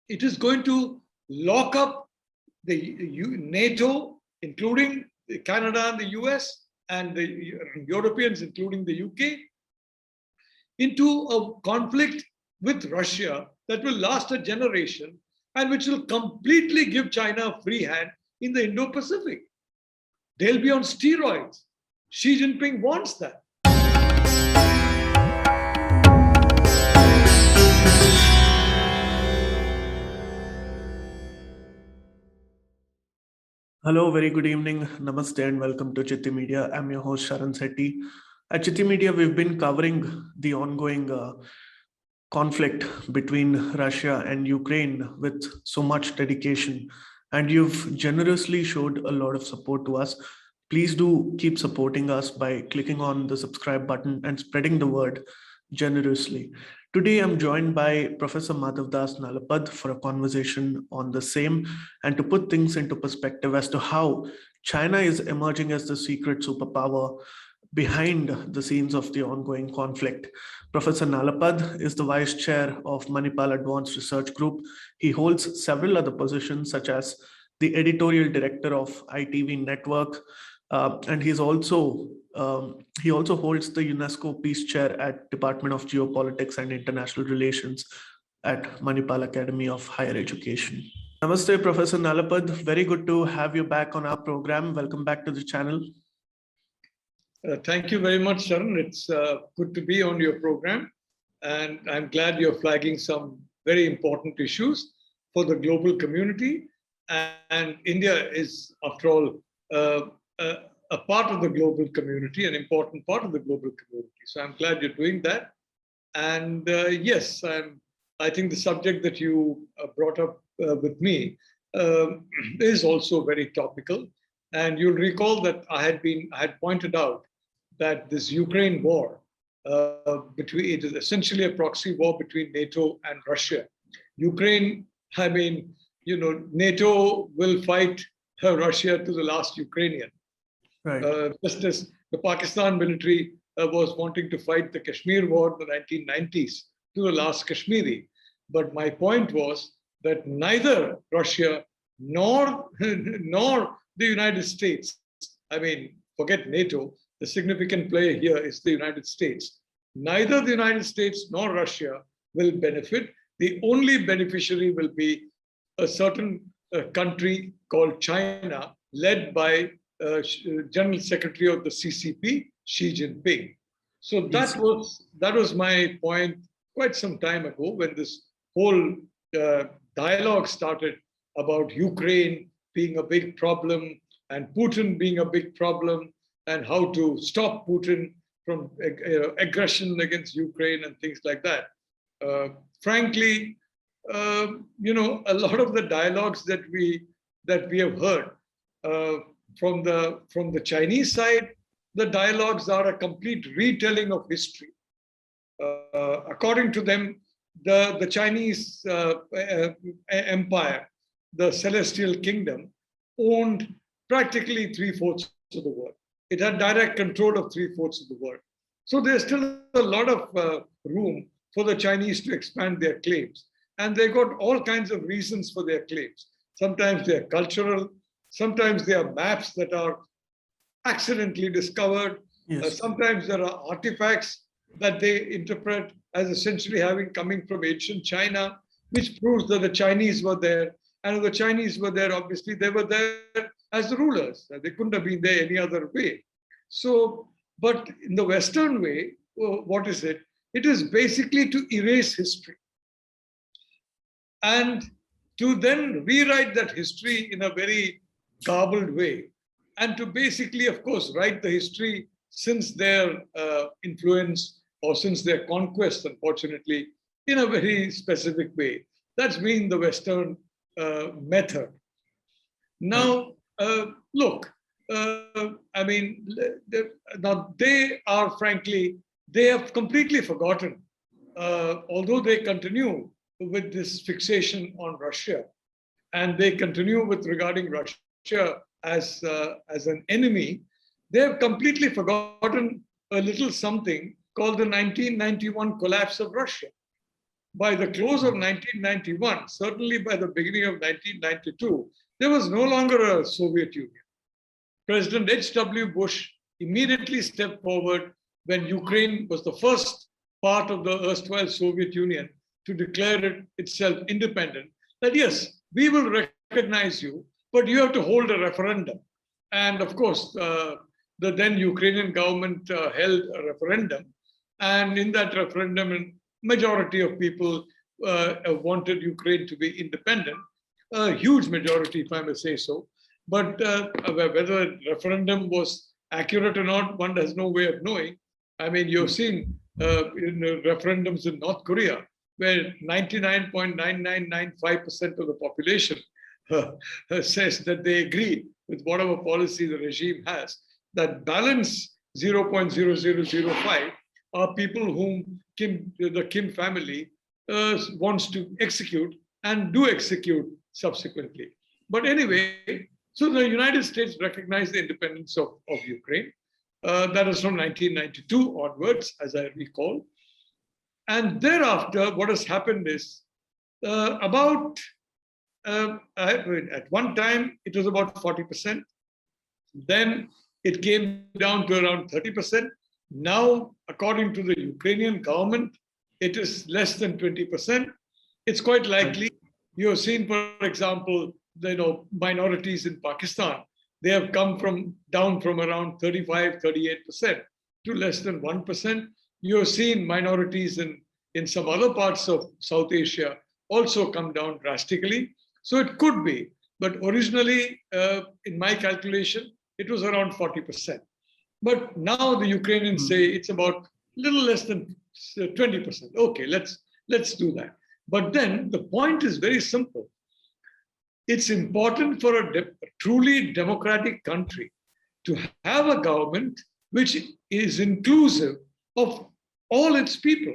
it is going to lock up the NATO, including Canada and the US, and the Europeans, including the UK, into a conflict with Russia that will last a generation and which will completely give China a free hand in the Indo-Pacific. They'll be on steroids. Xi Jinping wants that. Hello, very good evening. Namaste and welcome to Citti Media. I'm your host Citti. At Citti Media, we've been covering the ongoing conflict between Russia and Ukraine with so much dedication. And you've generously showed a lot of support to us. Please do keep supporting us by clicking on the subscribe button and spreading the word generously. Today, I'm joined by Professor Madhav Nalapat for a conversation on the same and to put things into perspective as to how China is emerging as the secret superpower behind the scenes of the ongoing conflict. Professor Nalapat is the Vice Chair of Manipal Advanced Research Group. He holds several other positions such as the Editorial Director of ITV Network, and he also holds the UNESCO Peace Chair at Department of Geopolitics and International Relations at Manipal Academy of Higher Education. Namaste, Professor Nalapat. Very good to have you back on our program. Welcome back to the channel. Thank you very much, Sharan. It's good to be on your program, and I'm glad you're flagging some very important issues for the global community. And India is, after all, a part of the global community, an important part of the global community. So I'm glad you're doing that. And yes, I think the subject that you brought up with me is also very topical. And you'll recall that I had pointed out that this Ukraine war, it is essentially a proxy war between NATO and Russia. Ukraine, NATO will fight Russia to the last Ukrainian. Right. Just as the Pakistan military was wanting to fight the Kashmir war in the 1990s to the last Kashmiri. But my point was that neither Russia nor the United States, forget NATO, the significant player here is the United States. Neither the United States nor Russia will benefit. The only beneficiary will be a certain country called China, led by General Secretary of the CCP, Xi Jinping. So that was my point quite some time ago when this whole dialogue started about Ukraine being a big problem and Putin being a big problem and how to stop Putin from aggression against Ukraine and things like that. Frankly, a lot of the dialogues that we have heard from the Chinese side, the dialogues are a complete retelling of history. According to them, the Chinese empire, the Celestial Kingdom, owned practically 3/4 of the world. It had direct control of 3/4 of the world. So there's still a lot of room for the Chinese to expand their claims. And they got all kinds of reasons for their claims. Sometimes they're cultural. Sometimes there are maps that are accidentally discovered. Yes. Sometimes there are artifacts that they interpret as essentially coming from ancient China, which proves that the Chinese were there. And if the Chinese were there, obviously they were there as the rulers. They couldn't have been there any other way. So, but in the Western way, what is it? It is basically to erase history and to then rewrite that history in a very garbled way, and to basically, of course, write the history since their influence or since their conquest, unfortunately, in a very specific way. That's been the Western method. Now, look, now they have completely forgotten, although they continue with this fixation on Russia, and they continue with regarding Russia as an enemy, they have completely forgotten a little something called the 1991 collapse of Russia. by the close of 1991, certainly by the beginning of 1992, there was no longer a Soviet Union. President H.W. Bush immediately stepped forward when Ukraine was the first part of the erstwhile Soviet Union to declare itself independent, that yes, we will recognize you, but you have to hold a referendum. And of course, the then Ukrainian government held a referendum. And in that referendum, a majority of people wanted Ukraine to be independent, a huge majority, if I may say so. But whether the referendum was accurate or not, one has no way of knowing. I mean, you've seen in referendums in North Korea, where 99.9995% of the population says that they agree with whatever policy the regime has. That balance 0.0005 are people whom the Kim family wants to execute and do execute subsequently. But anyway, so the United States recognized the independence of Ukraine. That is from 1992 onwards, as I recall. And thereafter, what has happened is at one time, it was about 40%. Then it came down to around 30%. Now, according to the Ukrainian government, it is less than 20%. It's quite likely. You have seen, for example, minorities in Pakistan. They have come down from around 35, 38% to less than 1%. You have seen minorities in some other parts of South Asia also come down drastically. So it could be, but originally, in my calculation, it was around 40%. But now the Ukrainians say it's about little less than 20%. Okay, let's do that. But then the point is very simple. It's important for a truly democratic country to have a government which is inclusive of all its people.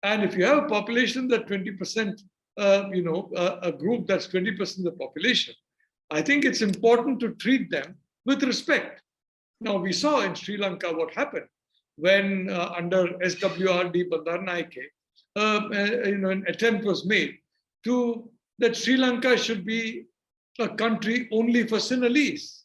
And if you have a population that 20%, a group that's 20% of the population, I think it's important to treat them with respect. Now, we saw in Sri Lanka what happened when under SWRD Bandaranaike, an attempt was made that Sri Lanka should be a country only for Sinhalese,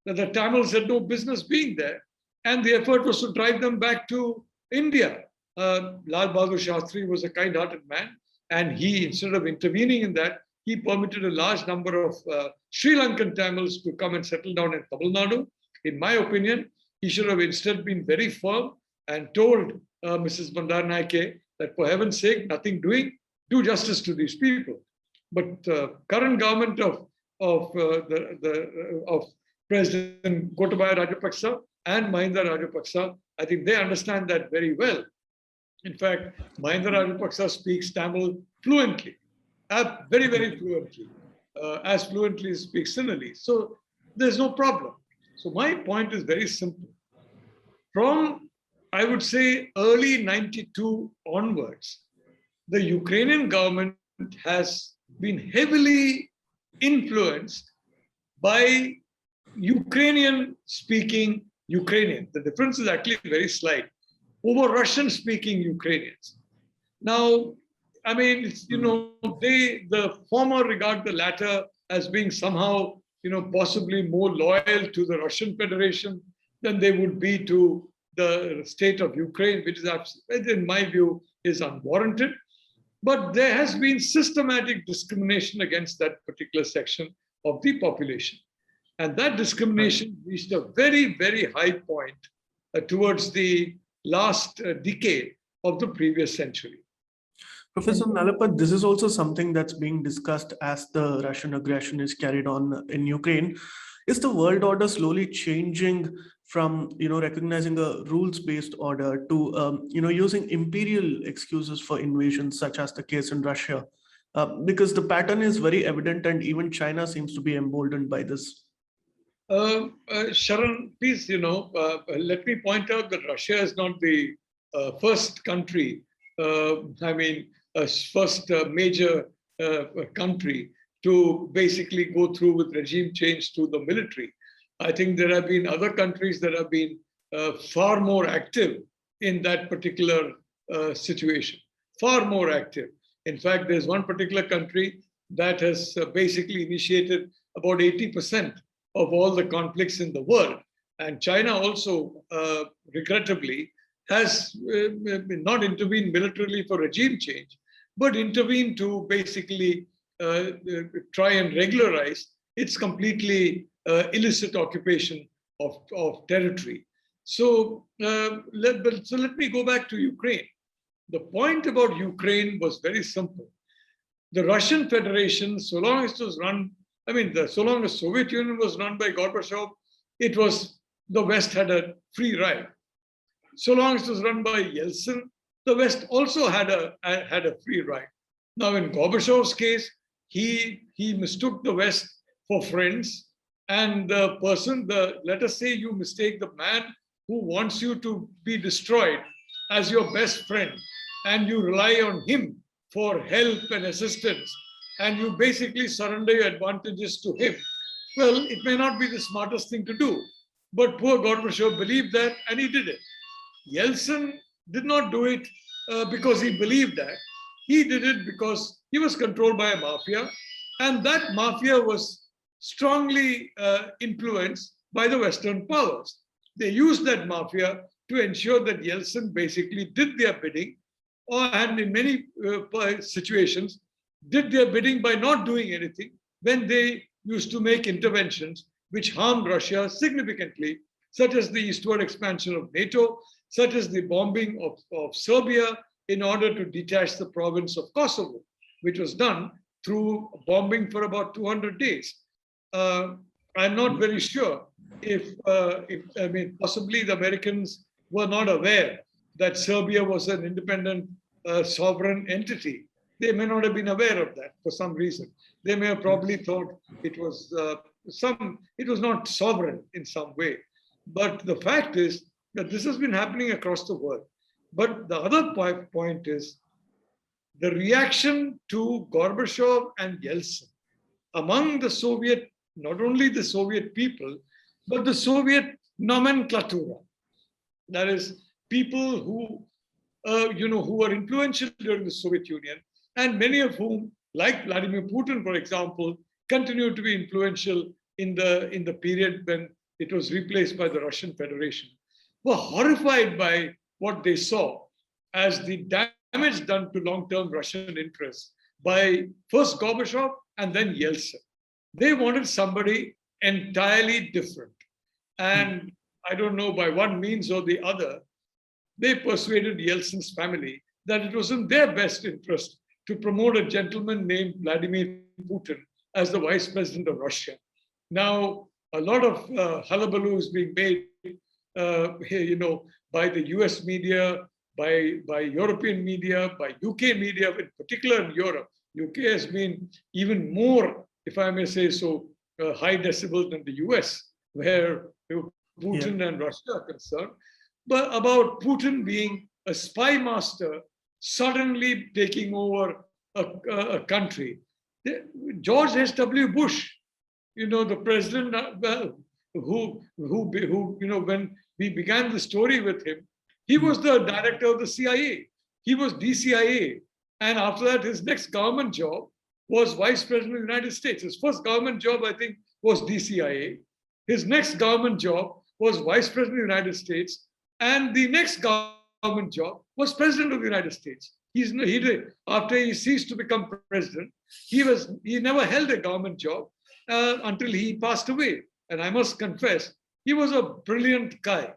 that the Tamils had no business being there. And the effort was to drive them back to India. Lal Bahadur Shastri was a kind-hearted man, and he, instead of intervening in that, he permitted a large number of Sri Lankan Tamils to come and settle down in Tamil Nadu. In my opinion, he should have instead been very firm and told Mrs. Bandaranaike that, for heaven's sake, nothing doing, do justice to these people. But current government of President Gotabaya Rajapaksa and Mahinda Rajapaksa, I think they understand that very well. In fact, Mahinda Rajapaksa speaks Tamil fluently, very, very fluently, as fluently as speaks Sinhalese. So there's no problem. So my point is very simple. From, I would say, early 92 onwards, the Ukrainian government has been heavily influenced by Ukrainian-speaking Ukrainians. The difference is actually very slight, over Russian-speaking Ukrainians. Now, I mean, the former regard the latter as being somehow, possibly more loyal to the Russian Federation than they would be to the state of Ukraine, which is, in my view, is unwarranted. But there has been systematic discrimination against that particular section of the population. And that discrimination reached a very, very high point towards the last decade of the previous century. Professor Nalapat, this is also something that's being discussed as the Russian aggression is carried on in Ukraine. Is the world order slowly changing from recognizing a rules-based order to using imperial excuses for invasions, such as the case in Russia? Because the pattern is very evident, and even China seems to be emboldened by this. Sharon, please, let me point out that Russia is not the first country, first major country to basically go through with regime change to the military. I think there have been other countries that have been far more active in that particular situation. far more active. In fact, there's one particular country that has basically initiated about 80% of all the conflicts in the world. And China also, regrettably, has not intervened militarily for regime change, but intervened to basically try and regularize its completely illicit occupation of territory. So let me go back to Ukraine. The point about Ukraine was very simple. The Russian Federation, so long as it was run, so long as Soviet Union was run by Gorbachev, it was, the West had a free ride. So long as it was run by Yeltsin, the West also had a free ride. Now in Gorbachev's case, he mistook the West for friends, and the person, let us say you mistake the man who wants you to be destroyed as your best friend, and you rely on him for help and assistance, and you basically surrender your advantages to him. Well, it may not be the smartest thing to do, but poor Gorbachev believed that, and he did it. Yeltsin did not do it because he believed that. He did it because he was controlled by a mafia, and that mafia was strongly influenced by the Western powers. They used that mafia to ensure that Yeltsin basically did their bidding, and in many situations, did their bidding by not doing anything when they used to make interventions which harmed Russia significantly, such as the eastward expansion of NATO, such as the bombing of Serbia in order to detach the province of Kosovo, which was done through bombing for about 200 days. I'm not very sure if possibly the Americans were not aware that Serbia was an independent sovereign entity. They may not have been aware of that for some reason. They may have probably thought it was not sovereign in some way. But the fact is that this has been happening across the world. But the other point is the reaction to Gorbachev and Yeltsin among the Soviet, not only the Soviet people, but the Soviet nomenclatura. That is, people who were influential during the Soviet Union, and many of whom, like Vladimir Putin, for example, continued to be influential in the period when it was replaced by the Russian Federation, were horrified by what they saw as the damage done to long-term Russian interests by first Gorbachev and then Yeltsin. They wanted somebody entirely different. And I don't know, by one means or the other, they persuaded Yeltsin's family that it was in their best interest to promote a gentleman named Vladimir Putin as the vice president of Russia. Now, a lot of hullabaloo is being made by the US media, by European media, by UK media, in particular in Europe. UK has been even more, if I may say so, high decibel than the US, where Putin and Russia are concerned, but about Putin being a spy master suddenly taking over a country. George H.W. Bush, the president, who when we began the story with him, he was the director of the CIA. He was DCIA. And after that, his next government job was vice president of the United States. His first government job, I think, was DCIA. His next government job was vice president of the United States. And the next government job was president of the United States. After he ceased to become president, he never held a government job until he passed away. And I must confess, he was a brilliant guy,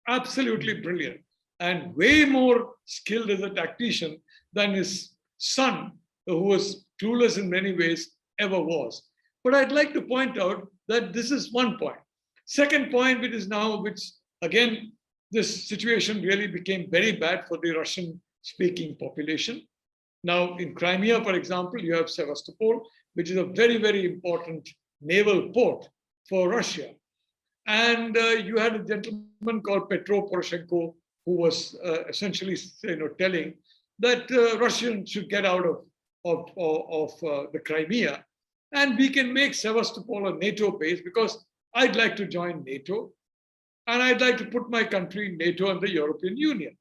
absolutely brilliant, and way more skilled as a tactician than his son, who was clueless in many ways, ever was. But I'd like to point out that this is one point. Second point, which again, this situation really became very bad for the Russian-speaking population. Now, in Crimea, for example, you have Sevastopol, which is a very, very important naval port for Russia. And you had a gentleman called Petro Poroshenko, who was essentially telling that Russians should get out of the Crimea, and we can make Sevastopol a NATO base because I'd like to join NATO, and I'd like to put my country in NATO and the European Union.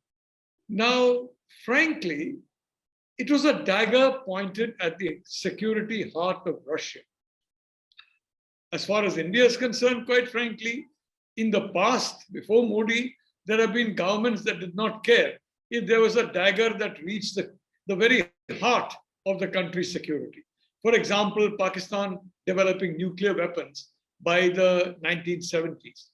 Now, frankly, it was a dagger pointed at the security heart of Russia. As far as India is concerned, quite frankly, in the past, before Modi, there have been governments that did not care if there was a dagger that reached the very heart of the country's security. For example, Pakistan developing nuclear weapons by the 1970s.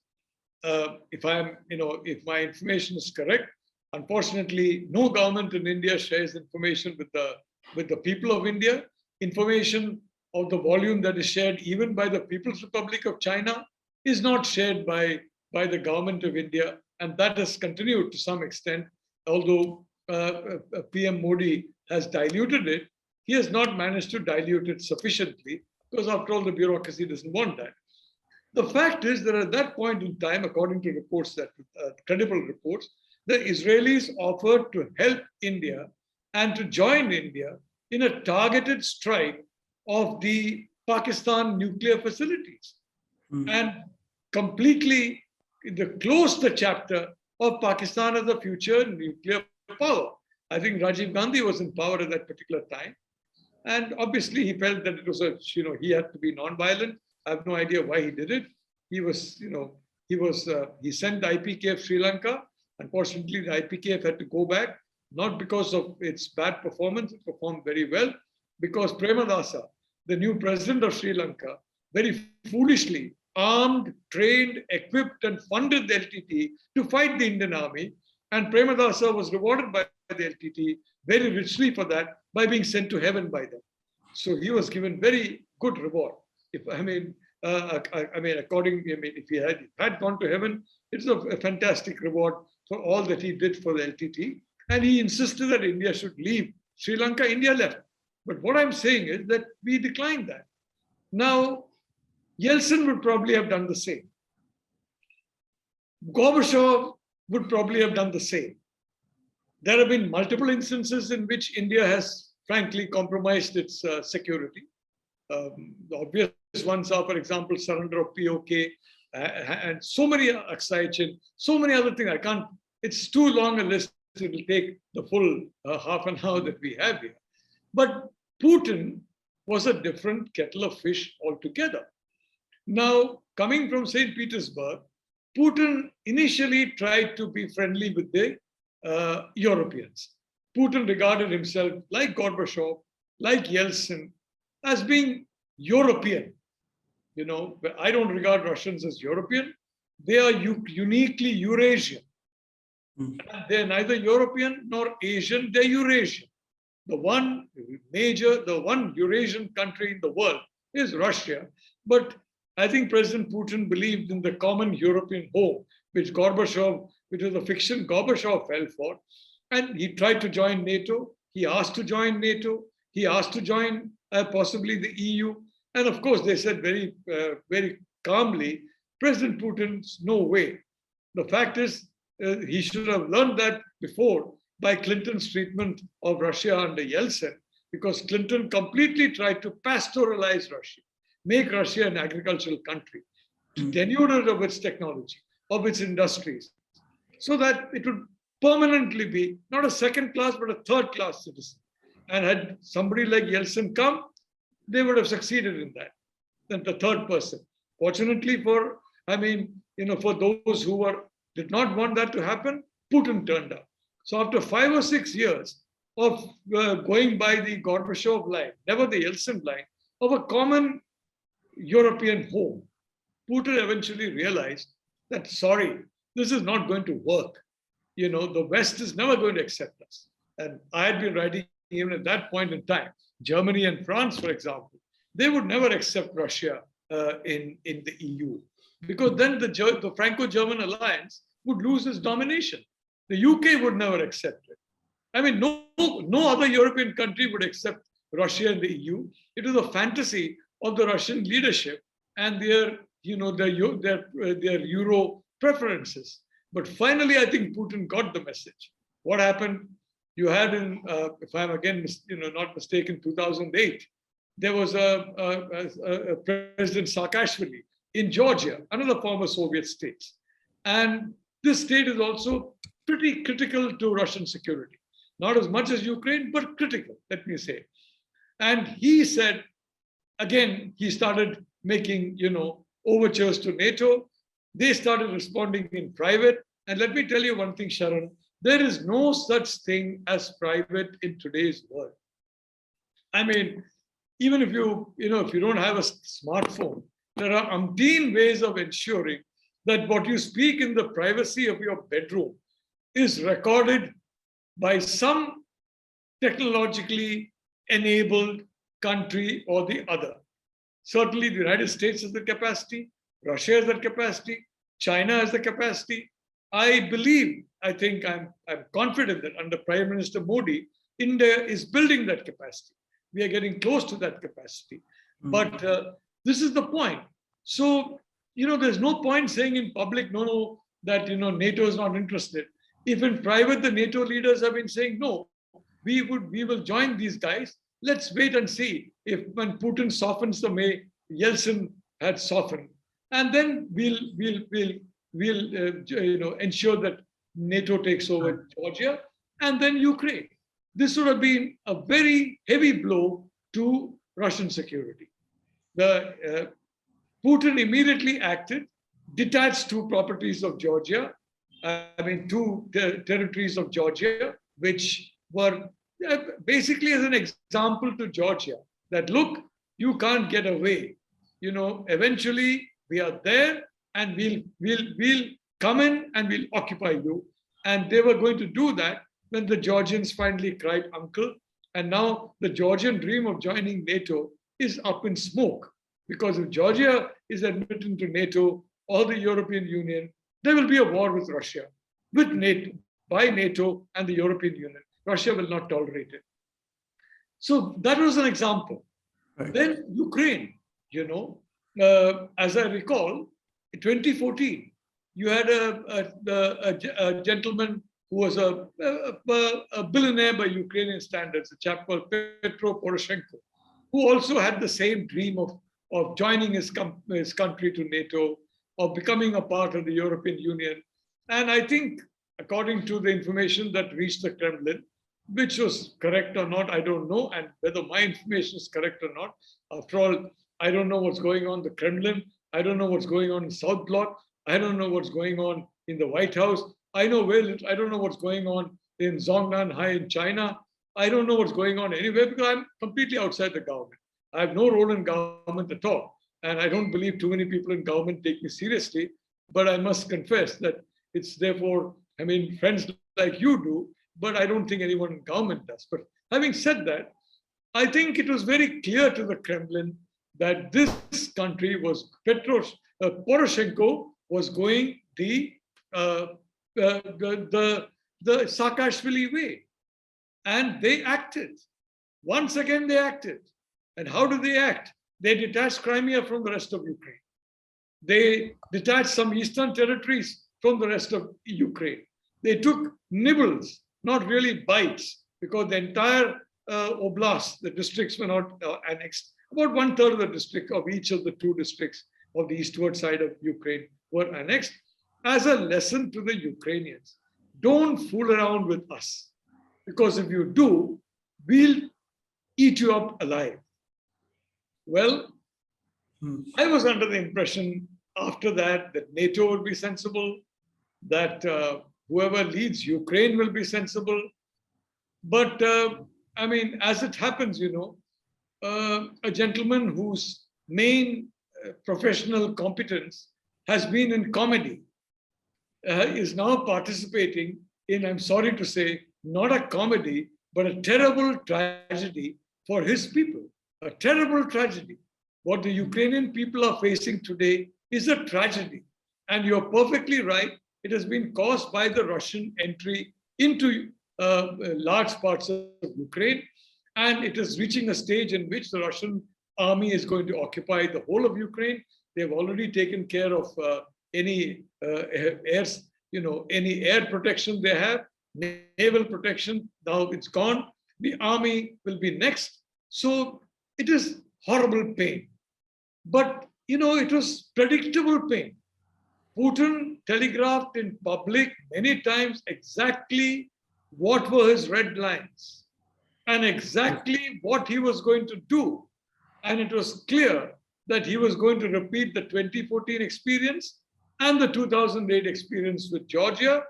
If my information is correct, unfortunately, no government in India shares information with the people of India. Information of the volume that is shared even by the People's Republic of China is not shared by the government of India, and that has continued to some extent. Although PM Modi has diluted it, he has not managed to dilute it sufficiently, because after all, the bureaucracy doesn't want that. The fact is that at that point in time, according to reports credible reports, the Israelis offered to help India and to join India in a targeted strike of the Pakistan nuclear facilities and completely close the chapter of Pakistan as a future nuclear power. I think Rajiv Gandhi was in power at that particular time. And obviously he felt that it was he had to be non-violent. I have no idea why he did it. He sent the IPKF Sri Lanka. Unfortunately, the IPKF had to go back, not because of its bad performance, it performed very well, because Premadasa, the new president of Sri Lanka, very foolishly armed, trained, equipped, and funded the LTT to fight the Indian army. And Premadasa was rewarded by the LTT very richly for that by being sent to heaven by them. So he was given very good reward. If he had gone to heaven, it's a fantastic reward for all that he did for the LTT. And he insisted that India should leave Sri Lanka. India left. But what I'm saying is that we declined that. Now, Yeltsin would probably have done the same. Gorbachev would probably have done the same. There have been multiple instances in which India has, frankly, compromised its security. The obvious ones are, for example, surrender of POK and so many Aksai-Chin, so many other things. It's too long a list. It will take the full half an hour that we have here. But Putin was a different kettle of fish altogether. Now, coming from St. Petersburg, Putin initially tried to be friendly with the Europeans. Putin regarded himself, like Gorbachev, like Yeltsin, as being European. I don't regard Russians as European. They are uniquely Eurasian. They're neither European nor Asian, they're Eurasian. The one Eurasian country in the world is Russia. But I think President Putin believed in the common European home, which was a fiction Gorbachev fell for. And he tried to join NATO. He asked to join NATO. He asked to join possibly the EU. And of course, they said very, very calmly, President Putin's no way. The fact is, he should have learned that before by Clinton's treatment of Russia under Yeltsin, because Clinton completely tried to pastoralize Russia, make Russia an agricultural country, to denude it of its technology, of its industries, so that it would permanently be not a second class, but a third class citizen. And had somebody like Yeltsin come, they would have succeeded in that, than the third person. Fortunately for those who did not want that to happen, Putin turned up. So after 5 or 6 years of going by the Gorbachev line, never the Yeltsin line, of a common European home, Putin eventually realized that, sorry, this is not going to work. The West is never going to accept us. And I had been writing even at that point in time, Germany and France, for example, they would never accept Russia in the EU, because then the Franco-German alliance would lose its domination. The UK would never accept it. No other European country would accept Russia in the EU. It was a fantasy of the Russian leadership and their Euro preferences. But finally, I think Putin got the message. What happened? You had if I'm again not mistaken, 2008, there was a President Saakashvili in Georgia, another former Soviet state. And this state is also pretty critical to Russian security. not as much as Ukraine, but critical, let me say. And he said, again, he started making, overtures to NATO. They started responding in private. And let me tell you one thing, Sharon, there is no such thing as private in today's world. I mean, even if if you don't have a smartphone, there are umpteen ways of ensuring that what you speak in the privacy of your bedroom is recorded by some technologically enabled country or the other. Certainly, the United States has the capacity, Russia has the capacity, China has the capacity. I think I'm confident that under Prime Minister Modi, India is building that capacity. We are getting close to that capacity. But this is the point. So, there's no point saying in public, no, that, NATO is not interested. If in private, the NATO leaders have been saying, no, we will join these guys. Let's wait and see if when Putin softens the way Yeltsin had softened, and then we'll ensure that NATO takes over Georgia and then Ukraine. This would have been a very heavy blow to Russian security. Putin immediately acted, detached two properties of Georgia, two territories of Georgia, which were basically as an example to Georgia that, look, you can't get away. Eventually we are there and we'll come in and we'll occupy you. And they were going to do that when the Georgians finally cried uncle. And now the Georgian dream of joining NATO is up in smoke. Because if Georgia is admitted into NATO or the European Union, there will be a war with Russia, with NATO, by NATO and the European Union. Russia will not tolerate it. So that was an example. Right. Then Ukraine, as I recall, in 2014, you had a gentleman who was a billionaire by Ukrainian standards, a chap called Petro Poroshenko, who also had the same dream of joining his country to NATO, of becoming a part of the European Union. And I think, according to the information that reached the Kremlin, which was correct or not, I don't know, and whether my information is correct or not. After all, I don't know what's going on in the Kremlin. I don't know what's going on in South Bloc. I don't know what's going on in the White House. I don't know what's going on in Zhongnanhai in China. I don't know what's going on anywhere because I'm completely outside the government. I have no role in government at all. And I don't believe too many people in government take me seriously. But I must confess that it's therefore, friends like you do, but I don't think anyone in government does. But having said that, I think it was very clear to the Kremlin that this country was Poroshenko was going the Saakashvili way. And they acted. Once again, they acted. And how do they act? They detached Crimea from the rest of Ukraine. They detached some eastern territories from the rest of Ukraine. They took nibbles, not really bites, because the entire oblast, the districts were not annexed. About 1/3 of the district of each of the two districts of the eastward side of Ukraine were annexed as a lesson to the Ukrainians. Don't fool around with us, because if you do, we'll eat you up alive. Well, I was under the impression after that NATO would be sensible, that whoever leads Ukraine will be sensible. But as it happens, a gentleman whose main professional competence has been in comedy is now participating in, I'm sorry to say, not a comedy, but a terrible tragedy for his people. A terrible tragedy. What the Ukrainian people are facing today is a tragedy. And you're perfectly right. It has been caused by the Russian entry into large parts of Ukraine. And it is reaching a stage in which the Russian army is going to occupy the whole of Ukraine. They've already taken care of any air protection they have, naval protection. Now it's gone. The army will be next. So it is horrible pain. But, it was predictable pain. Putin telegraphed in public many times exactly what were his red lines and exactly what he was going to do. And it was clear that he was going to repeat the 2014 experience and the 2008 experience with Georgia.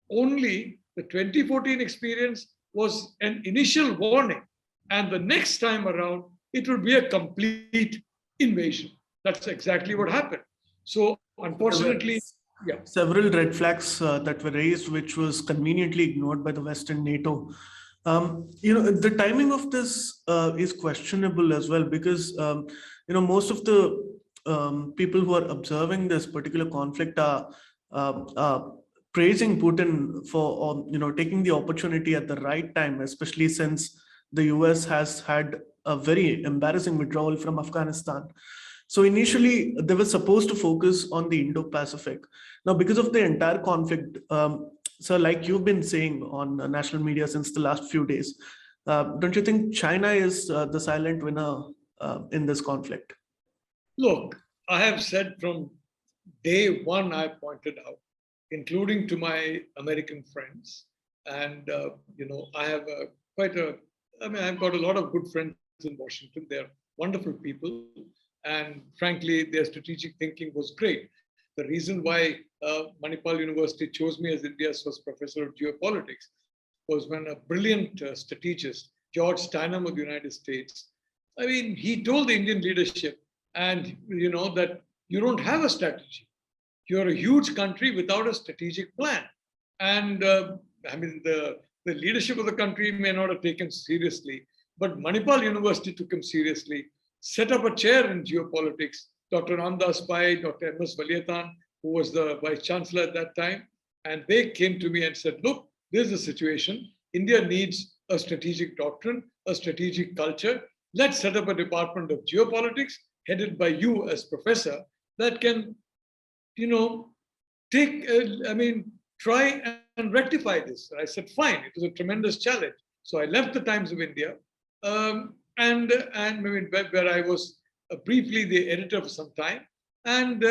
Only the 2014 experience was an initial warning. And the next time around, it will be a complete invasion. That's exactly what happened. So unfortunately, yeah. Several red flags that were raised, which was conveniently ignored by the West and NATO. The timing of this is questionable as well, because most of the people who are observing this particular conflict are praising Putin for taking the opportunity at the right time, especially since the US has had a very embarrassing withdrawal from Afghanistan. So initially, they were supposed to focus on the Indo-Pacific. Now, because of the entire conflict, so like you've been saying on national media since the last few days, don't you think China is the silent winner in this conflict? Look, I have said from day one, I pointed out, including to my American friends, and I have I've got a lot of good friends in Washington. They're wonderful people, and frankly, their strategic thinking was great. The reason why Manipal University chose me as India's first professor of geopolitics was when a brilliant strategist, George Stanham of the United States, he told the Indian leadership, and that you don't have a strategy. You're a huge country without a strategic plan. And the leadership of the country may not have taken seriously, but Manipal University took him seriously, set up a chair in geopolitics. Dr. Ramdas Pai, Dr. M.S. Valiathan, who was the vice chancellor at that time, and they came to me and said, look, this is the situation. India needs a strategic doctrine, a strategic culture. Let's set up a department of geopolitics headed by you as professor that can, try and rectify this. And I said, fine. It was a tremendous challenge. So I left the Times of India, where I was briefly the editor for some time, and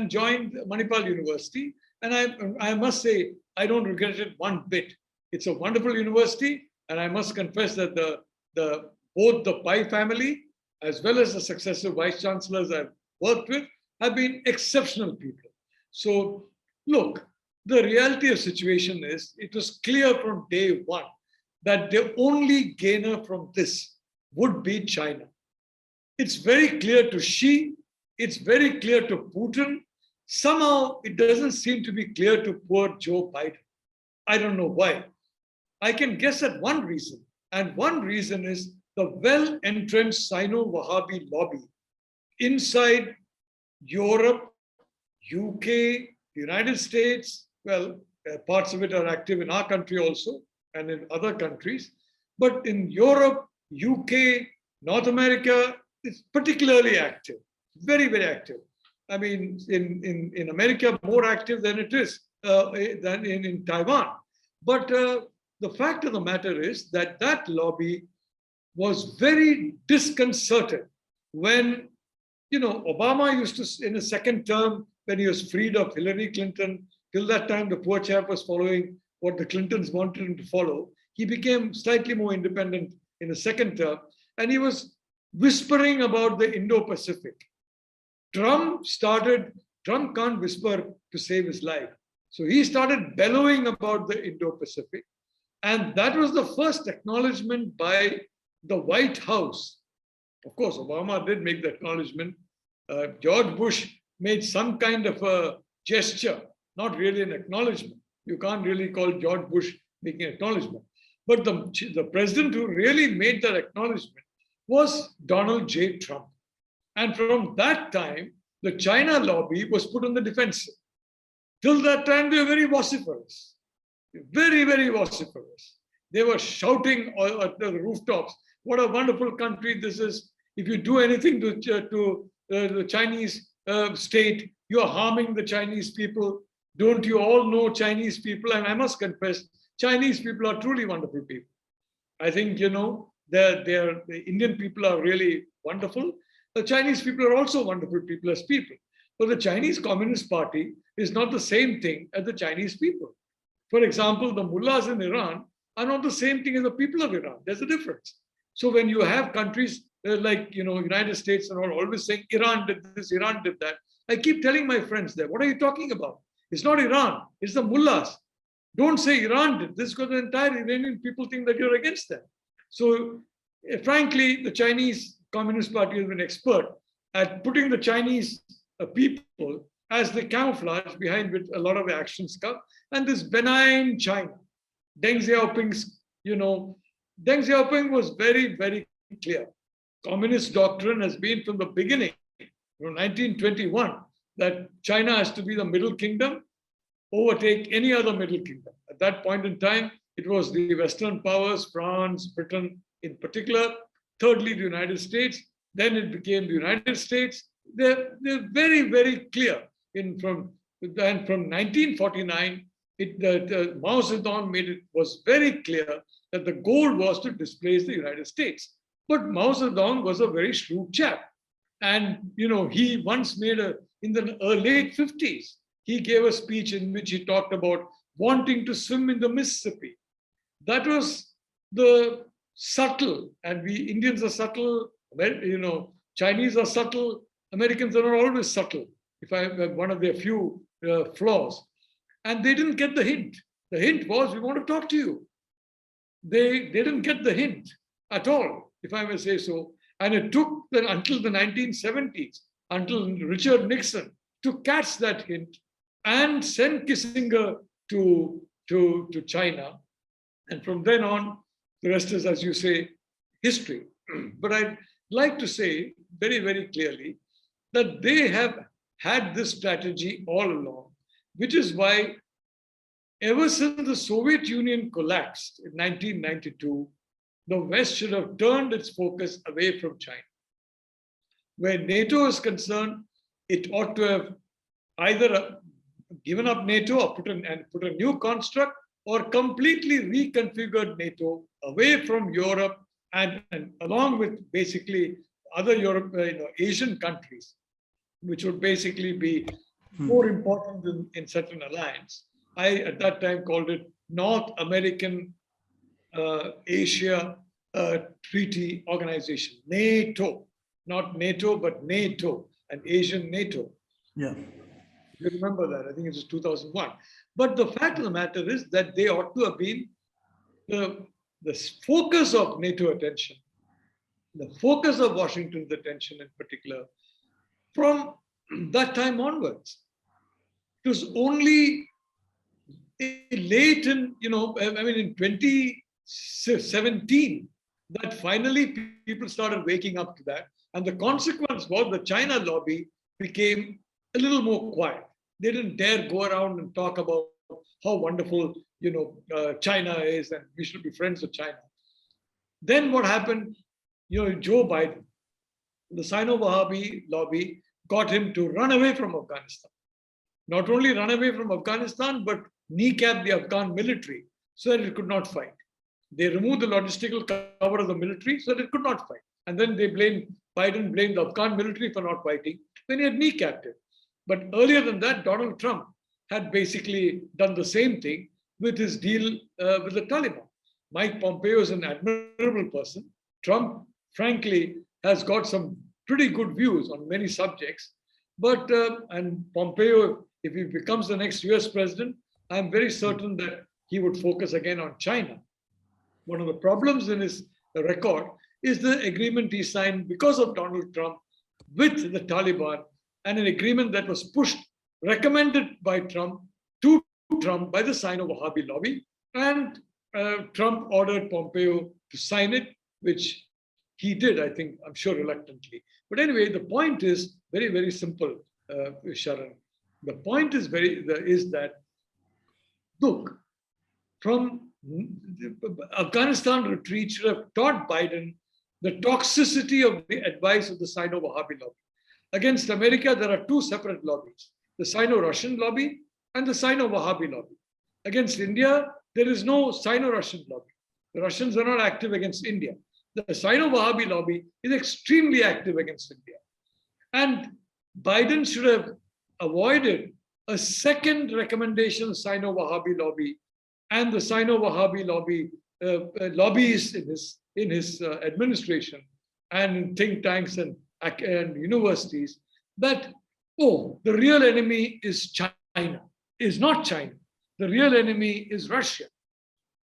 joined Manipal University. And I must say, I don't regret it one bit. It's a wonderful university, and I must confess that both the Pai family as well as the successive vice chancellors I've worked with have been exceptional people. So look, the reality of the situation is, it was clear from day one that the only gainer from this would be China. It's very clear to Xi, it's very clear to Putin. Somehow it doesn't seem to be clear to poor Joe Biden. I don't know why. I can guess at one reason, and one reason is the well-entrenched Sino-Wahhabi lobby inside Europe, UK, the United States. Well, parts of it are active in our country also, and in other countries. But in Europe, UK, North America, it's particularly active, very, very active. In America, more active than it is than in Taiwan. But the fact of the matter is that lobby was very disconcerted when, Obama used to, in his second term, when he was freed of Hillary Clinton, till that time, the poor chap was following what the Clintons wanted him to follow. He became slightly more independent in the second term, and he was whispering about the Indo-Pacific. Trump can't whisper to save his life. So he started bellowing about the Indo-Pacific. And that was the first acknowledgement by the White House. Of course, Obama did make the acknowledgement. George Bush made some kind of a gesture, not really an acknowledgement. You can't really call George Bush making an acknowledgement. But the president who really made that acknowledgement was Donald J. Trump. And from that time, the China lobby was put on the defensive. Till that time, they were very vociferous, very, very vociferous. They were shouting at the rooftops, what a wonderful country this is. If you do anything to the Chinese state, you are harming the Chinese people. Don't you all know Chinese people? And I must confess, Chinese people are truly wonderful people. I think, the Indian people are really wonderful. The Chinese people are also wonderful people as people. But the Chinese Communist Party is not the same thing as the Chinese people. For example, the mullahs in Iran are not the same thing as the people of Iran. There's a difference. So when you have countries like, United States and all always saying Iran did this, Iran did that, I keep telling my friends there, what are you talking about? It's not Iran, it's the mullahs. Don't say Iran did this because the entire Iranian people think that you're against them. So frankly, the Chinese Communist Party has been expert at putting the Chinese people as the camouflage behind which a lot of the actions come. And this benign China, Deng Xiaoping's, Deng Xiaoping was very, very clear. Communist doctrine has been from the beginning, from 1921, that China has to be the middle kingdom, overtake any other middle kingdom. At that point in time, it was the Western powers, France, Britain in particular, thirdly, the United States, then it became the United States. They're very, very clear. From 1949, Mao Zedong was very clear that the goal was to displace the United States. But Mao Zedong was a very shrewd chap. And, he once made in the late 50s, he gave a speech in which he talked about wanting to swim in the Mississippi. That was the subtle, and we Indians are subtle, Chinese are subtle, Americans are not always subtle, if I have one of their few flaws. And they didn't get the hint. The hint was, we want to talk to you. They didn't get the hint at all, if I may say so. And it took until the 1970s, until Richard Nixon to catch that hint and send Kissinger to China. And from then on, the rest is, as you say, history. But I'd like to say very, very clearly that they have had this strategy all along, which is why ever since the Soviet Union collapsed in 1992, the West should have turned its focus away from China. Where NATO is concerned, it ought to have either given up NATO or put a new construct, or completely reconfigured NATO away from Europe and along with basically other Asian countries, which would basically be more important in such an alliance. I, at that time, called it North American Asia Treaty Organization, NATO, not NATO, but NATO, an Asian NATO. Yeah. You remember that, I think it was 2001. But the fact of the matter is that they ought to have been the focus of NATO attention, the focus of Washington's attention in particular, from that time onwards. It was only late in, in 2017 that finally people started waking up to that. And the consequence was the China lobby became a little more quiet. They didn't dare go around and talk about how wonderful, China is and we should be friends with China. Then what happened? Joe Biden, the Sino-Wahhabi lobby got him to run away from Afghanistan. Not only run away from Afghanistan, but kneecap the Afghan military so that it could not fight. They removed the logistical cover of the military so that it could not fight. And then Biden blamed the Afghan military for not fighting when he had kneecapped it. But earlier than that, Donald Trump had basically done the same thing with his deal with the Taliban. Mike Pompeo is an admirable person. Trump, frankly, has got some pretty good views on many subjects. But, and Pompeo, if he becomes the next US president, I'm very certain that he would focus again on China. One of the problems in his record is the agreement he signed because of Donald Trump with the Taliban, and an agreement that was recommended by Trump to Trump by the Sino-Wahhabi lobby, and Trump ordered Pompeo to sign it, which he did, I think, I'm sure, reluctantly. But anyway, the point is very, very simple, Sharon. The point is that, look, from Afghanistan retreat should have taught Biden the toxicity of the advice of the Sino-Wahhabi lobby. Against America, there are two separate lobbies, the Sino-Russian lobby and the Sino-Wahhabi lobby. Against India, there is no Sino-Russian lobby. The Russians are not active against India. The Sino-Wahhabi lobby is extremely active against India. And Biden should have avoided a second recommendation of Sino-Wahhabi lobby and the Sino-Wahhabi lobby lobbyists in his administration and in think tanks and universities that, oh, the real enemy is China, is not China. The real enemy is Russia.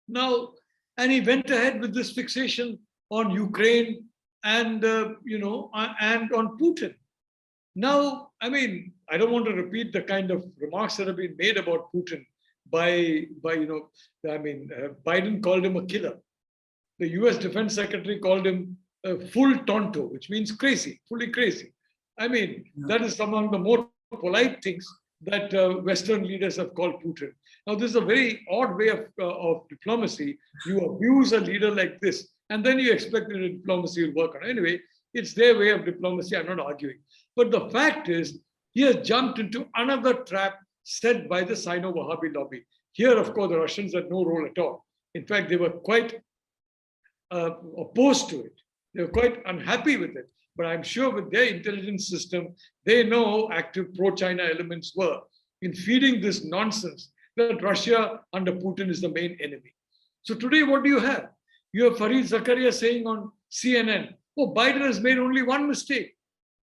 Now, and he went ahead with this fixation on Ukraine and, and on Putin. Now, I mean, I don't want to repeat the kind of remarks that have been made about Putin by Biden called him a killer. The US Defense Secretary called him a full tonto, which means crazy, fully crazy. I mean, that is among the more polite things that Western leaders have called Putin. Now, this is a very odd way of diplomacy. You abuse a leader like this, and then you expect that diplomacy will work on. Anyway, it's their way of diplomacy. I'm not arguing. But the fact is, he has jumped into another trap set by the Sino-Wahhabi lobby. Here, of course, the Russians had no role at all. In fact, they were quite opposed to it. They were quite unhappy with it. But I'm sure with their intelligence system, they know how active pro-China elements were in feeding this nonsense that Russia under Putin is the main enemy. So today, what do you have? You have Fareed Zakaria saying on CNN, oh, Biden has made only one mistake.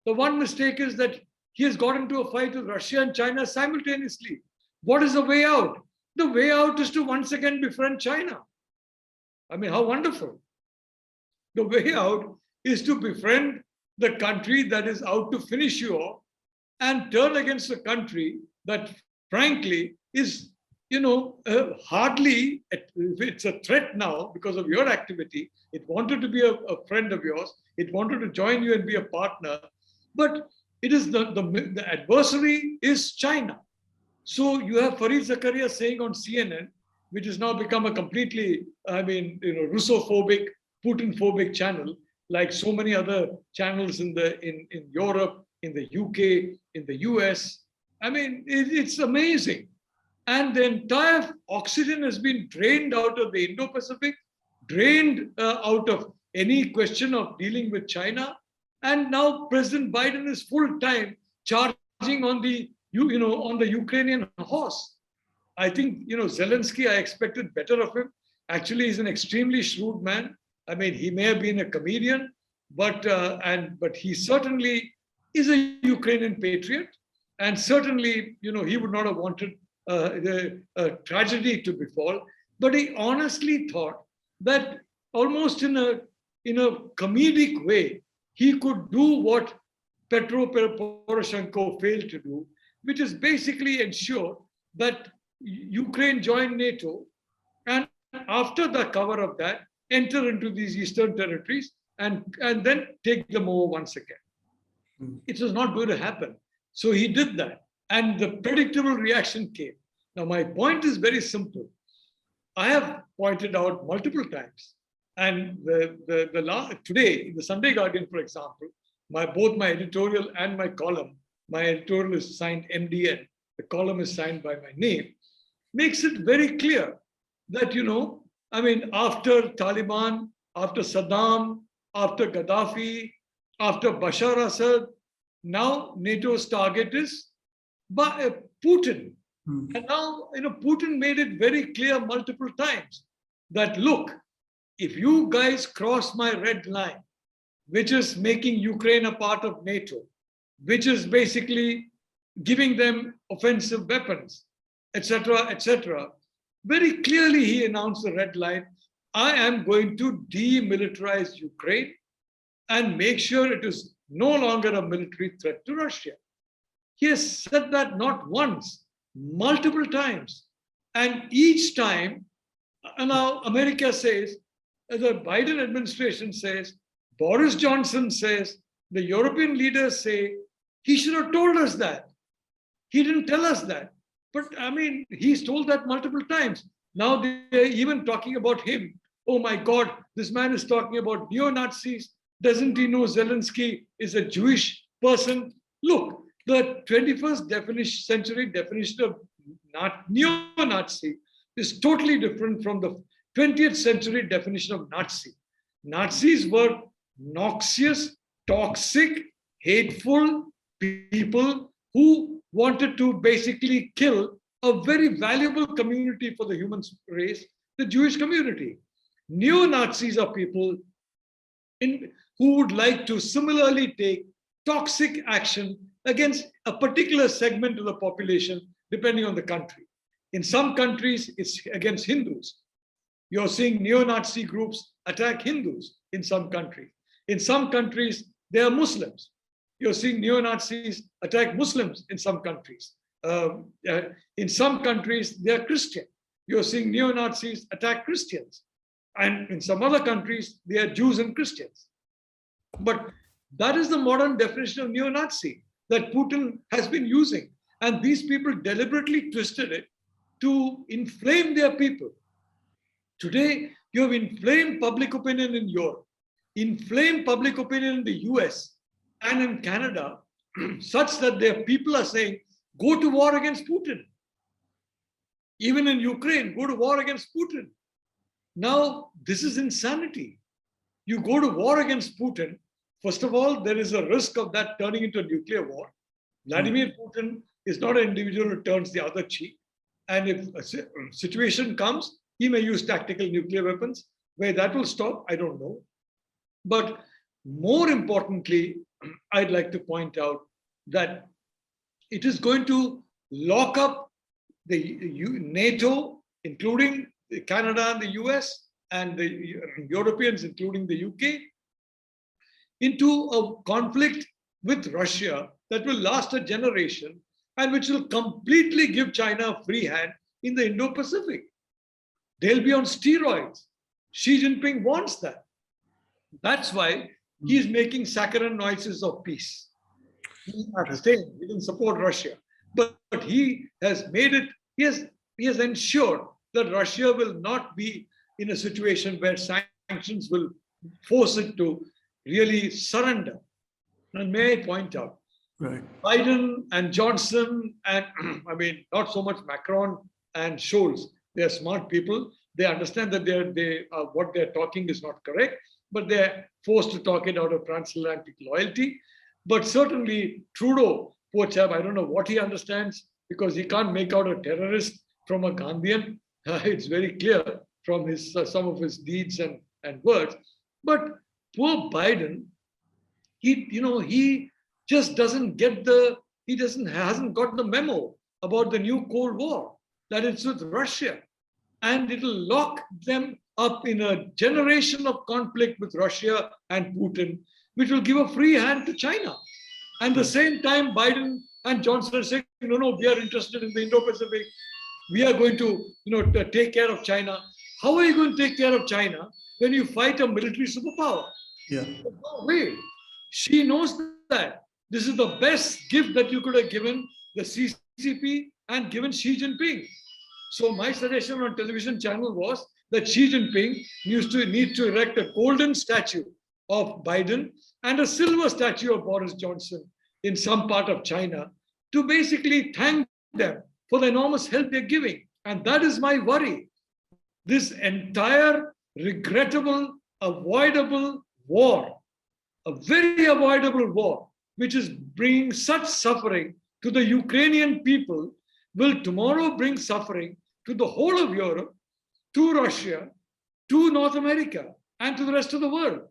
The one mistake is that he has got into a fight with Russia and China simultaneously. What is the way out? The way out is to once again befriend China. I mean, how wonderful. The way out is to befriend the country that is out to finish you off and turn against the country that, frankly, is, hardly, it's a threat now because of your activity. It wanted to be a friend of yours. It wanted to join you and be a partner. But it is the adversary is China. So you have Fareed Zakaria saying on CNN, which has now become a completely, Russophobic, Putin-phobic channel, like so many other channels in Europe, in the UK, in the US. I mean, it's amazing. And the entire oxygen has been drained out of the Indo-Pacific, drained out of any question of dealing with China. And now President Biden is full-time charging on the Ukrainian horse. I think, Zelensky, I expected better of him. Actually, he's an extremely shrewd man. I mean, he may have been a comedian, but he certainly is a Ukrainian patriot. And certainly, he would not have wanted a tragedy to befall. But he honestly thought that almost in a comedic way, he could do what Petro Poroshenko failed to do, which is basically ensure that Ukraine join NATO, and after the cover of that, enter into these eastern territories and then take them over once again. It was not going to happen. So he did that. And the predictable reaction came. Now, my point is very simple. I have pointed out multiple times, and today, in the Sunday Guardian, for example, both my editorial and my column, my editorial is signed MDN, the column is signed by my name, makes it very clear that, after Taliban, after Saddam, after Gaddafi, after Bashar Assad, now NATO's target is Putin. And now, Putin made it very clear multiple times that, look, if you guys cross my red line, which is making Ukraine a part of NATO, which is basically giving them offensive weapons, etc., very clearly he announced the red line. I am going to demilitarize Ukraine and make sure it is no longer a military threat to Russia. He has said that not once, multiple times. And each time, now America says, the Biden administration says, Boris Johnson says, the European leaders say, he should have told us that. He didn't tell us that. But I mean, he's told that multiple times. Now they're even talking about him. Oh my God, this man is talking about neo-Nazis. Doesn't he know Zelensky is a Jewish person? Look, the 21st century definition of neo-Nazi is totally different from the 20th century definition of Nazi. Nazis were noxious, toxic, hateful people who wanted to basically kill a very valuable community for the human race, the Jewish community. Neo-Nazis are people who would like to similarly take toxic action against a particular segment of the population, depending on the country. In some countries, it's against Hindus. You're seeing neo-Nazi groups attack Hindus in some countries. In some countries, they are Muslims. You're seeing neo-Nazis attack Muslims in some countries. In some countries, they are Christian. You're seeing neo-Nazis attack Christians. And in some other countries, they are Jews and Christians. But that is the modern definition of neo-Nazi that Putin has been using. And these people deliberately twisted it to inflame their people. Today, you have inflamed public opinion in Europe, inflamed public opinion in the US and in Canada, such that their people are saying, go to war against Putin. Even in Ukraine, go to war against Putin. Now, this is insanity. You go to war against Putin. First of all, there is a risk of that turning into a nuclear war. Vladimir Putin is not an individual who turns the other cheek. And if a situation comes, he may use tactical nuclear weapons. Where that will stop, I don't know. But more importantly, I'd like to point out that it is going to lock up the NATO, including Canada and the US, and the Europeans, including the UK, into a conflict with Russia that will last a generation and which will completely give China a free hand in the Indo-Pacific. They'll be on steroids. Xi Jinping wants that. That's why he's making saccharine noises of peace. He didn't support Russia. But he has made it, he has ensured that Russia will not be in a situation where sanctions will force it to really surrender. And may I point out, Biden and Johnson, and I mean, not so much Macron and Scholz, they're smart people. They understand that what they're talking is not correct, but they're forced to talk it out of transatlantic loyalty. But certainly Trudeau, poor chap, I don't know what he understands, because he can't make out a terrorist from a Gandhian. It's very clear from his some of his deeds and words. But poor Biden, he just doesn't get hasn't got the memo about the new Cold War, that it's with Russia. And it'll lock them up in a generation of conflict with Russia and Putin, which will give a free hand to China. And at the same time, Biden and Johnson are saying, no, we are interested in the Indo-Pacific. We are going to take care of China. How are you going to take care of China when you fight a military superpower? Yeah. No way. She knows that. This is the best gift that you could have given the CCP and given Xi Jinping. So my suggestion on television channel was that Xi Jinping needs to erect a golden statue of Biden and a silver statue of Boris Johnson in some part of China to basically thank them for the enormous help they're giving. And that is my worry. This entire regrettable, avoidable war, a very avoidable war, which is bringing such suffering to the Ukrainian people, will tomorrow bring suffering to the whole of Europe, to Russia, to North America, and to the rest of the world.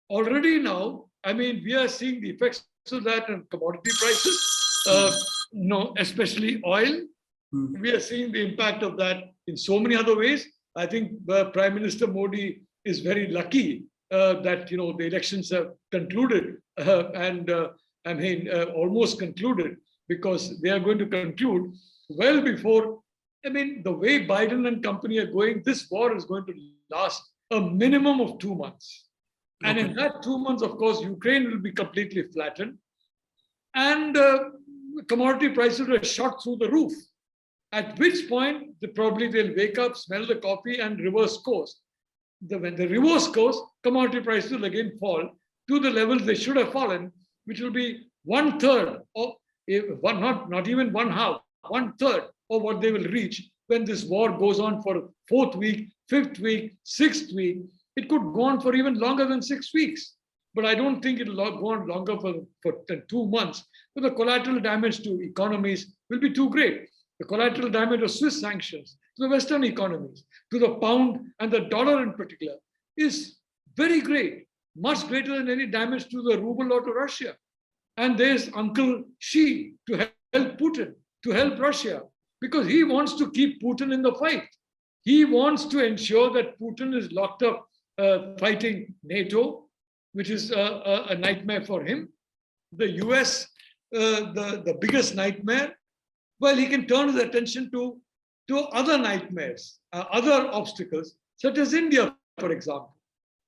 Already now, I mean, we are seeing the effects of that in commodity prices, especially oil. We are seeing the impact of that in so many other ways. I think Prime Minister Modi is very lucky that the elections have concluded almost concluded, because they are going to conclude well before. I mean, the way Biden and company are going, this war is going to last a minimum of 2 months. And in that 2 months, of course, Ukraine will be completely flattened, and commodity prices will shot through the roof. At which point, they'll wake up, smell the coffee, and reverse course. When they reverse course, commodity prices will again fall to the levels they should have fallen, which will be 1/3 of, not even 1/2, 1/3 of what they will reach when this war goes on for 4th week, 5th week, 6th week. It could go on for even longer than 6 weeks. But I don't think it will go on longer than 2 months. But the collateral damage to economies will be too great. The collateral damage of Swiss sanctions to the Western economies, to the pound and the dollar in particular, is very great, much greater than any damage to the ruble or to Russia. And there's Uncle Xi to help Putin, to help Russia, because he wants to keep Putin in the fight. He wants to ensure that Putin is locked up fighting NATO, which is a nightmare for him. The US, the biggest nightmare, well, he can turn his attention to other nightmares, other obstacles, such as India, for example.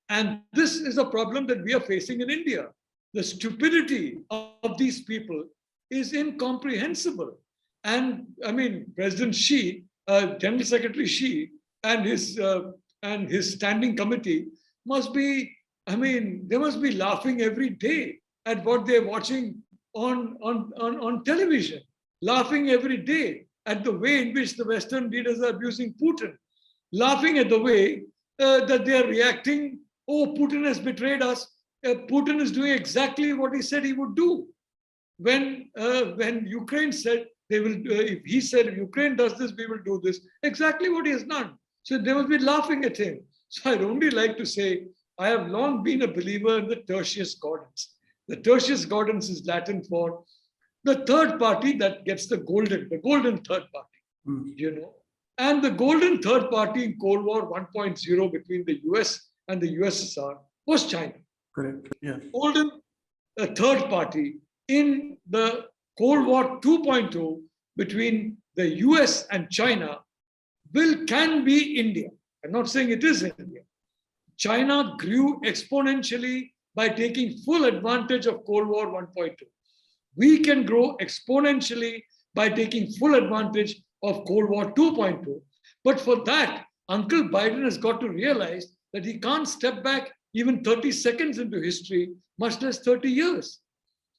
And this is a problem that we are facing in India. The stupidity of these people is incomprehensible. And I mean, President Xi, General Secretary Xi, and his standing committee must be, I mean, they must be laughing every day at what they're watching on television, laughing every day at the way in which the Western leaders are abusing Putin, laughing at the way that they are reacting. Oh, Putin has betrayed us. Putin is doing exactly what he said he would do. When Ukraine said they will, if he said if Ukraine does this, we will do this. Exactly what he has done. So they will be laughing at him. So I'd only like to say, I have long been a believer in the tertius gaudens. The tertius gaudens is Latin for the third party that gets the golden third party, you know. And the golden third party in Cold War 1.0 between the US and the USSR was China. Correct. Yeah. Golden third party in the Cold War 2.0 between the US and China can be India. I'm not saying it is India. China grew exponentially by taking full advantage of Cold War 1.2. We can grow exponentially by taking full advantage of Cold War 2.2. But for that, Uncle Biden has got to realize that he can't step back even 30 seconds into history, much less 30 years.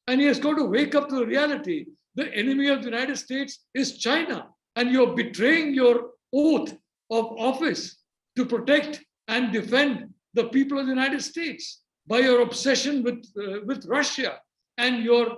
And he has got to wake up to the reality. The enemy of the United States is China. And you're betraying your oath of office to protect and defend the people of the United States by your obsession with Russia. And you're,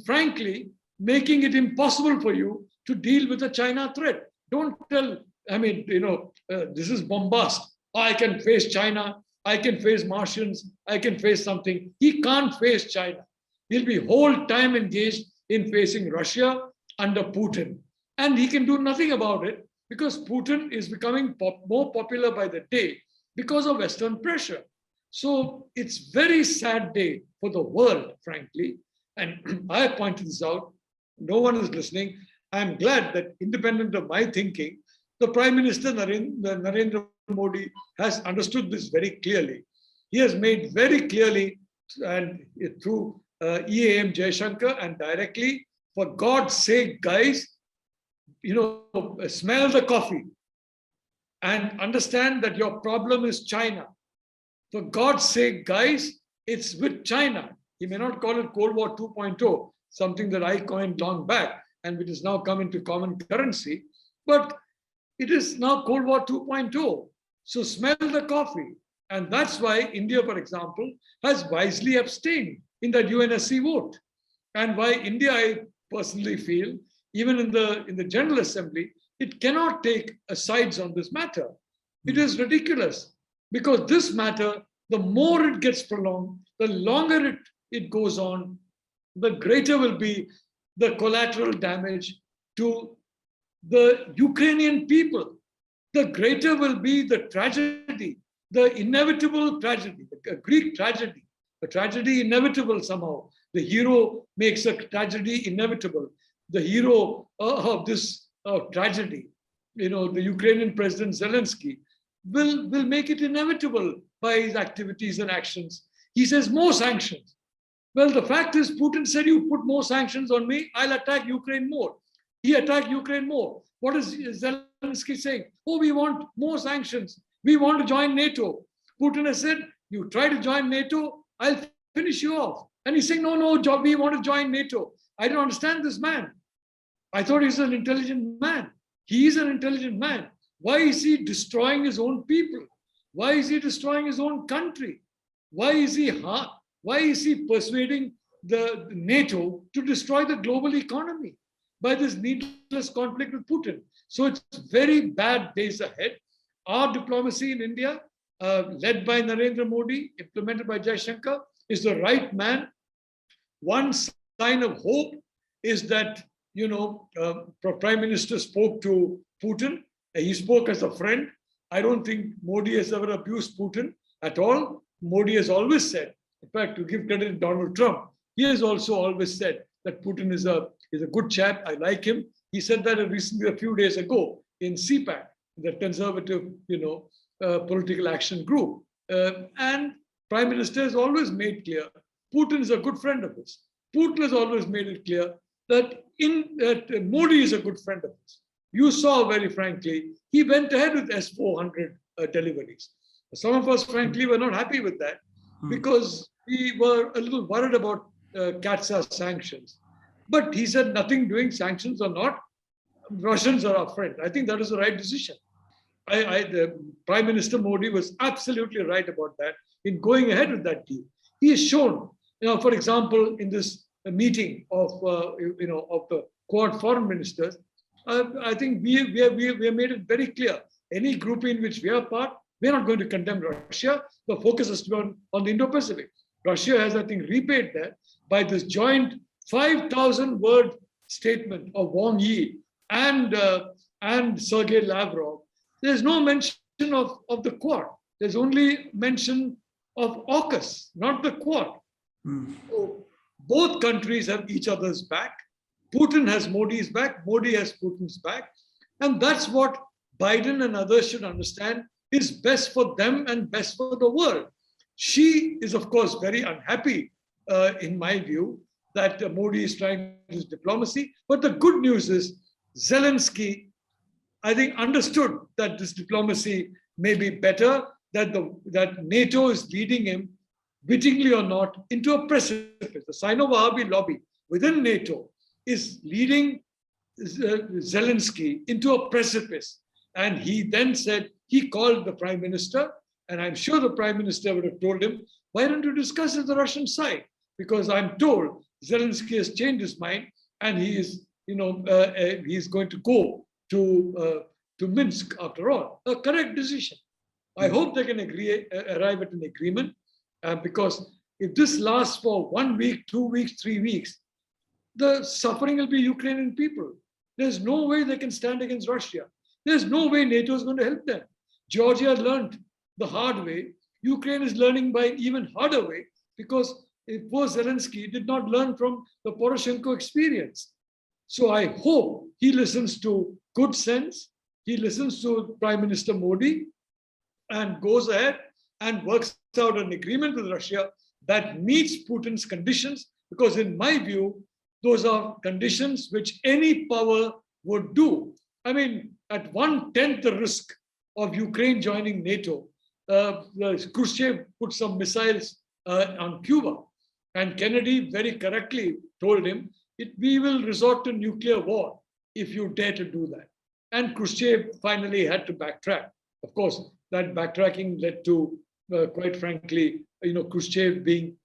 frankly, making it impossible for you to deal with the China threat. Don't tell, I mean, you know, this is bombast. I can face China. I can face Martians. I can face something. He can't face China. He'll be whole time engaged in facing Russia under Putin. And he can do nothing about it because Putin is becoming more popular by the day because of Western pressure. So it's very sad day for the world, frankly. And I have pointed this out. No one is listening. I'm glad that independent of my thinking, the Prime Minister Narendra Modi has understood this very clearly. He has made very clearly, and through EAM Jaishankar and directly, for God's sake, guys, you know, smell the coffee and understand that your problem is China. For God's sake, guys, it's with China. He may not call it Cold War 2.0, something that I coined long back and which has now come into common currency, but it is now Cold War 2.0. So smell the coffee. And that's why India, for example, has wisely abstained in that UNSC vote. And why India, I personally feel, even in the General Assembly, it cannot take sides on this matter. It is ridiculous because this matter, the more it gets prolonged, the longer it goes on, the greater will be the collateral damage to the Ukrainian people. The greater will be the tragedy, the inevitable tragedy, the Greek tragedy, a tragedy inevitable somehow. The hero makes a tragedy inevitable. The hero of this tragedy, you know, the Ukrainian President Zelensky, will make it inevitable by his activities and actions. He says more sanctions. Well, the fact is, Putin said, you put more sanctions on me, I'll attack Ukraine more. He attacked Ukraine more. What is Zelensky saying? Oh, we want more sanctions. We want to join NATO. Putin has said, you try to join NATO, I'll finish you off. And he's saying, no, we want to join NATO. I don't understand this man. I thought he's an intelligent man. He is an intelligent man. Why is he destroying his own people? Why is he destroying his own country? Why is he persuading the NATO to destroy the global economy by this needless conflict with Putin? So it's very bad days ahead. Our diplomacy in India led by Narendra Modi, implemented by Jaishankar, is the right man. One sign of hope is that, Prime Minister spoke to Putin. He spoke as a friend. I don't think Modi has ever abused Putin at all. Modi has always said, in fact, to give credit to Donald Trump, he has also always said that Putin is a good chap. I like him. He said that recently, a few days ago, in CPAC, the Conservative, Political Action Group. And Prime Minister has always made clear Putin is a good friend of his. Putin has always made it clear that Modi is a good friend of his. You saw, very frankly, he went ahead with S-400 deliveries. Some of us, frankly, were not happy with that because we were a little worried about CATSA sanctions. But he said nothing doing, sanctions or not, Russians are our friend. I think that is the right decision. The Prime Minister Modi was absolutely right about that in going ahead with that deal. He has shown, for example, in this meeting of the Quad foreign ministers, I think we have made it very clear. Any group in which we are part, we're not going to condemn Russia. The focus is on the Indo-Pacific. Russia has, I think, repaid that by this joint 5,000-word statement of Wang Yi and Sergei Lavrov. There's no mention of the Quad. There's only mention of AUKUS, not the Quad. So both countries have each other's back. Putin has Modi's back. Modi has Putin's back. And that's what Biden and others should understand is best for them and best for the world. She is, of course, very unhappy, in my view, that Modi is trying his diplomacy. But the good news is Zelensky, I think, understood that this diplomacy may be better, that NATO is leading him, wittingly or not, into a precipice. The Sino-Wahhabi lobby within NATO is leading Zelensky into a precipice. And he then said, he called the Prime Minister, and I'm sure the Prime Minister would have told him, why don't you discuss with the Russian side? Because I'm told Zelensky has changed his mind and he is, he's going to go to Minsk after all. A correct decision. I hope they can arrive at an agreement because if this lasts for 1 week, 2 weeks, 3 weeks, the suffering will be Ukrainian people. There's no way they can stand against Russia. There's no way NATO is going to help them. Georgia learned the hard way. Ukraine is learning by an even harder way because poor Zelensky did not learn from the Poroshenko experience. So I hope he listens to good sense. He listens to Prime Minister Modi and goes ahead and works out an agreement with Russia that meets Putin's conditions, because in my view, those are conditions which any power would do. I mean, at 1/10 the risk of Ukraine joining NATO, Khrushchev put some missiles on Cuba, and Kennedy very correctly told him, we will resort to nuclear war if you dare to do that. And Khrushchev finally had to backtrack. Of course, that backtracking led to, quite frankly, Khrushchev being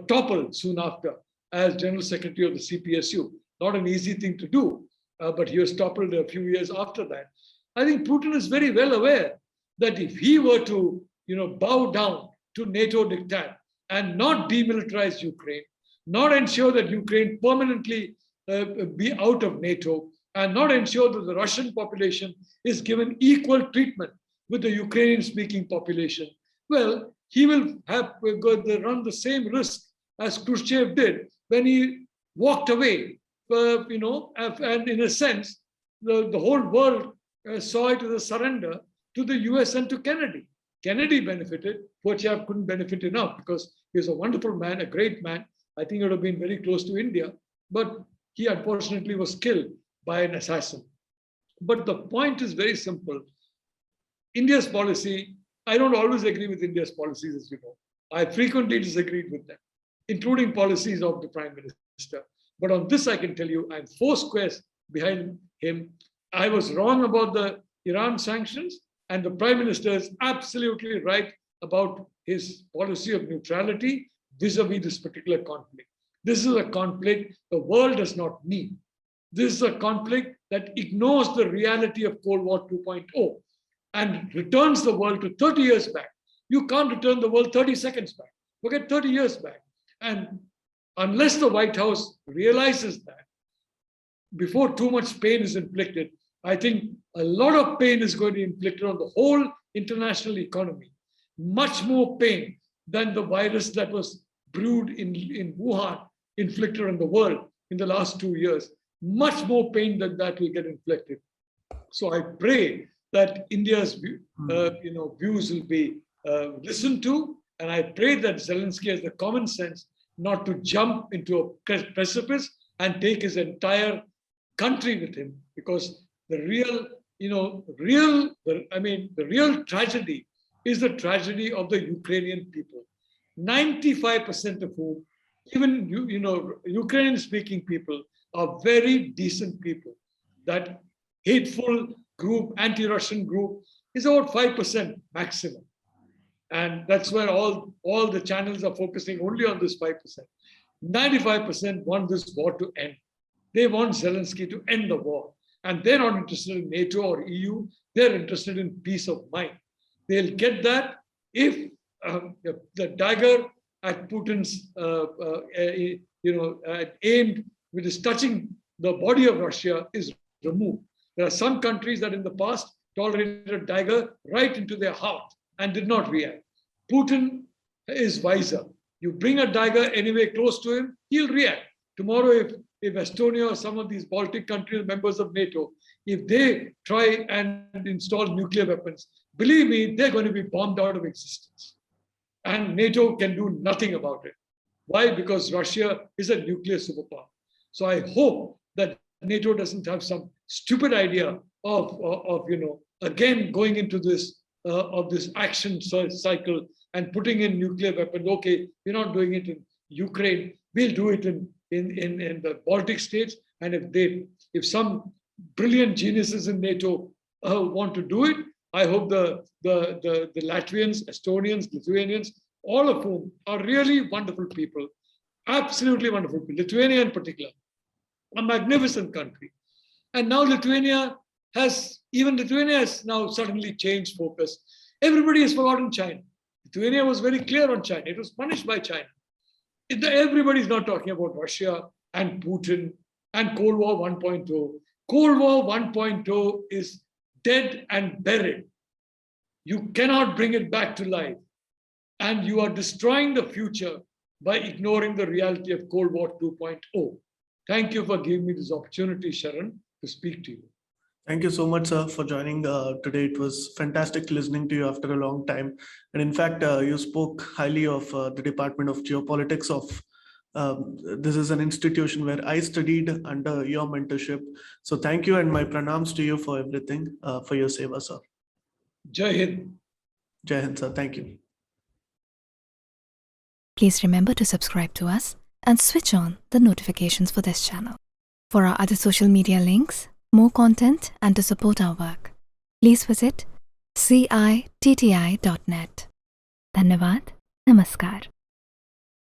toppled soon after as General Secretary of the CPSU. Not an easy thing to do, but he was toppled a few years after that. I think Putin is very well aware that if he were to, bow down to NATO diktat and not demilitarize Ukraine, not ensure that Ukraine permanently be out of NATO, and not ensure that the Russian population is given equal treatment with the Ukrainian-speaking population, well, he will have run the same risk as Khrushchev did when he walked away. And in a sense, the whole world saw it as a surrender to the US and to Kennedy. Kennedy benefited. Poor chap couldn't benefit enough because he was a wonderful man, a great man. I think he would have been very close to India, but he unfortunately was killed by an assassin. But the point is very simple. India's policy, I don't always agree with India's policies, as you know. I frequently disagreed with them, including policies of the Prime Minister. But on this, I can tell you, I'm 4 squares behind him. I was wrong about the Iran sanctions, and the Prime Minister is absolutely right about his policy of neutrality vis-a-vis this particular conflict. This is a conflict the world does not need. This is a conflict that ignores the reality of Cold War 2.0 and returns the world to 30 years back, You can't return the world 30 seconds back. Forget 30 years back. And unless the White House realizes that, before too much pain is inflicted, I think a lot of pain is going to be inflicted on the whole international economy. Much more pain than the virus that was brewed in Wuhan inflicted on the world in the last 2 years. Much more pain than that will get inflicted. So I pray that India's views will be listened to, and I pray that Zelensky has the common sense not to jump into a precipice and take his entire country with him, because the real tragedy is the tragedy of the Ukrainian people. 95% of whom, even Ukrainian-speaking people, are very decent people. That hateful group, anti-Russian group, is about 5% maximum. And that's where all the channels are focusing only on this 5%. 95% want this war to end. They want Zelensky to end the war. And they're not interested in NATO or EU. They're interested in peace of mind. They'll get that if the dagger at Putin's, aimed with his touching the body of Russia is removed. There are some countries that in the past tolerated a dagger right into their heart and did not react. Putin is wiser. You bring a dagger anywhere close to him, he'll react. Tomorrow, if Estonia or some of these Baltic countries, members of NATO, if they try and install nuclear weapons, believe me, they're going to be bombed out of existence. And NATO can do nothing about it. Why? Because Russia is a nuclear superpower. So I hope that NATO doesn't have some stupid idea of again going into this action cycle and putting in nuclear weapons. Okay, we're not doing it in Ukraine. We'll do it in the Baltic states. And if some brilliant geniuses in NATO want to do it, I hope the Latvians, Estonians, Lithuanians, all of whom are really wonderful people, absolutely wonderful people. Lithuania in particular, a magnificent country. And now Lithuania has now suddenly changed focus. Everybody has forgotten China. Lithuania was very clear on China. It was punished by China. Everybody's not talking about Russia and Putin and Cold War 1.0. Cold War 1.0 is dead and buried. You cannot bring it back to life. And you are destroying the future by ignoring the reality of Cold War 2.0. Thank you for giving me this opportunity, Sharan, to speak to you. Thank you so much, sir, for joining today. It was fantastic listening to you after a long time. And in fact, you spoke highly of the Department of Geopolitics this is an institution where I studied under your mentorship. So thank you, and my pranams to you for everything, for your seva, sir. Jai Hind. Jai Hind, sir. Thank you. Please remember to subscribe to us and switch on the notifications for this channel. For our other social media links, more content, and to support our work, please visit citti.net. Dhanyavad. Namaskar.